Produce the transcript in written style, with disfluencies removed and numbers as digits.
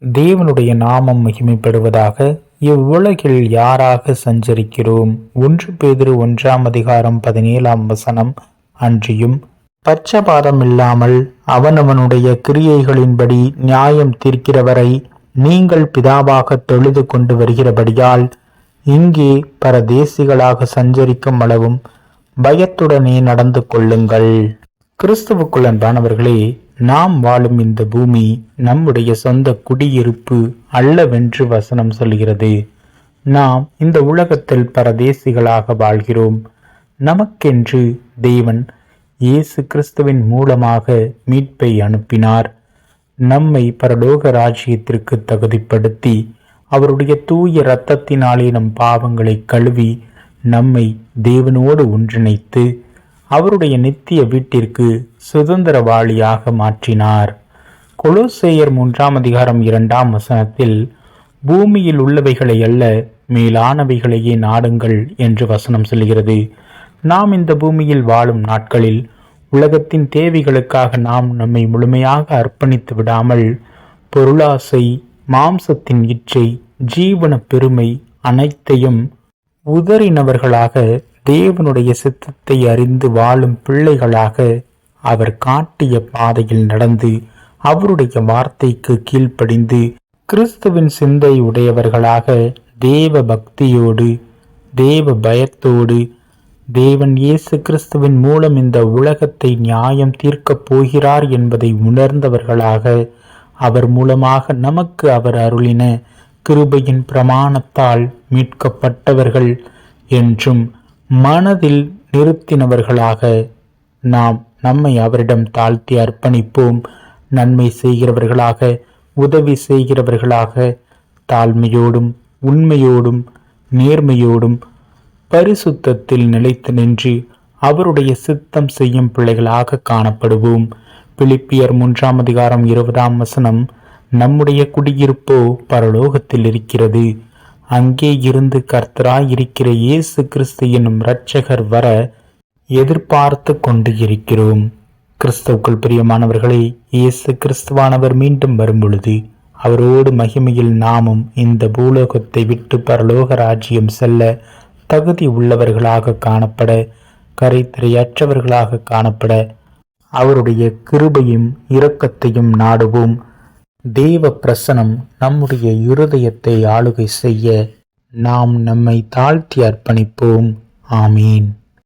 தேவனுடைய நாமம் மகிமைப்படுவதாக. இவ்வுலகில் யாராக சஞ்சரிக்கிறோம்? 1 பேதுரு 1:17 அன்றியும் பட்சபாதம் இல்லாமல் அவனவனுடைய கிரியைகளின்படி நியாயம் தீர்க்கிறவரை நீங்கள் பிதாவாக தொழுது கொண்டு வருகிறபடியால் இங்கே பரதேசிகளாக சஞ்சரிக்கும் அளவும் பயத்துடனே நடந்து கொள்ளுங்கள். கிறிஸ்துவுக்குள் அன்பானவர்களே, நாம் வாழும் இந்த பூமி நம்முடைய சொந்த குடியிருப்பு அல்லவென்று வசனம் சொல்கிறது. நாம் இந்த உலகத்தில் பரதேசிகளாக வாழ்கிறோம். நமக்கென்று தேவன் இயேசு கிறிஸ்துவின் மூலமாக மீட்பை அனுப்பினார். நம்மை பரலோக ராஜ்யத்திற்கு தகுதிப்படுத்தி அவருடைய தூய இரத்தத்தினாலே நம் பாவங்களை கழுவி நம்மை தேவனோடு ஒன்றிணைத்து அவருடைய நித்திய வீட்டிற்கு சுதந்திரவாளியாக மாற்றினார். கொலோசேயர் 3:2 பூமியில் உள்ளவைகளை அல்ல மேலானவைகளையே நாடுங்கள் என்று வசனம் சொல்கிறது. நாம் இந்த பூமியில் வாழும் நாட்களில் உலகத்தின் தேவைகளுக்காக நாம் நம்மை முழுமையாக அர்ப்பணித்து விடாமல் பொருளாசை, மாம்சத்தின் இச்சை, ஜீவன பெருமை அனைத்தையும் உதறினவர்களாக தேவனுடைய சித்தத்தை அறிந்து வாழும் பிள்ளைகளாக அவர் காட்டிய பாதையில் நடந்து அவருடைய வார்த்தைக்கு கீழ்ப்படிந்து கிறிஸ்துவின் சிந்தை உடையவர்களாக தேவ பக்தியோடு தேவ பயத்தோடு தேவன் இயேசு கிறிஸ்துவின் மூலம் இந்த உலகத்தை நியாயம் தீர்க்கப் போகிறார் என்பதை உணர்ந்தவர்களாக அவர் மூலமாக நமக்கு அவர் அருளின கிருபையின் பிரமாணத்தால் மீட்கப்பட்டவர்கள் என்றும் மனதில் நிறுத்தினவர்களாக நாம் நம்மை அவரிடம் தாழ்த்தி அர்ப்பணிப்போம். நன்மை செய்கிறவர்களாக, உதவி செய்கிறவர்களாக, தாழ்மையோடும் உண்மையோடும் நேர்மையோடும் பரிசுத்தத்தில் நிலைத்து நின்று அவருடைய சித்தம் செய்யும் பிள்ளைகளாக காணப்படுவோம். பிலிப்பியர் 3:20 நம்முடைய குடியிருப்போ பரலோகத்தில் இருக்கிறது. அங்கே இருந்து கர்த்தராய் இருக்கிற இயேசு கிறிஸ்து என்னும் இரட்சகர் வர எதிர்பார்த்து கொண்டு இருக்கிறோம். கிறிஸ்துவுக்குள் பிரியமானவர்களே, இயேசு கிறிஸ்துவானவர் மீண்டும் வரும்பொழுது அவரோடு மகிமையில் நாமும் இந்த பூலோகத்தை விட்டு பரலோக ராஜ்யம் செல்ல தகுதி உள்ளவர்களாக காணப்பட, கரைத்திரையற்றவர்களாக காணப்பட அவருடைய கிருபையும் இரக்கத்தையும் நாடுவோம். தேவ பிரசனம் நம்முடைய இருதயத்தை ஆளுகை செய்ய நாம் நம்மை தாழ்த்தி அர்ப்பணிப்போம். ஆமீன்.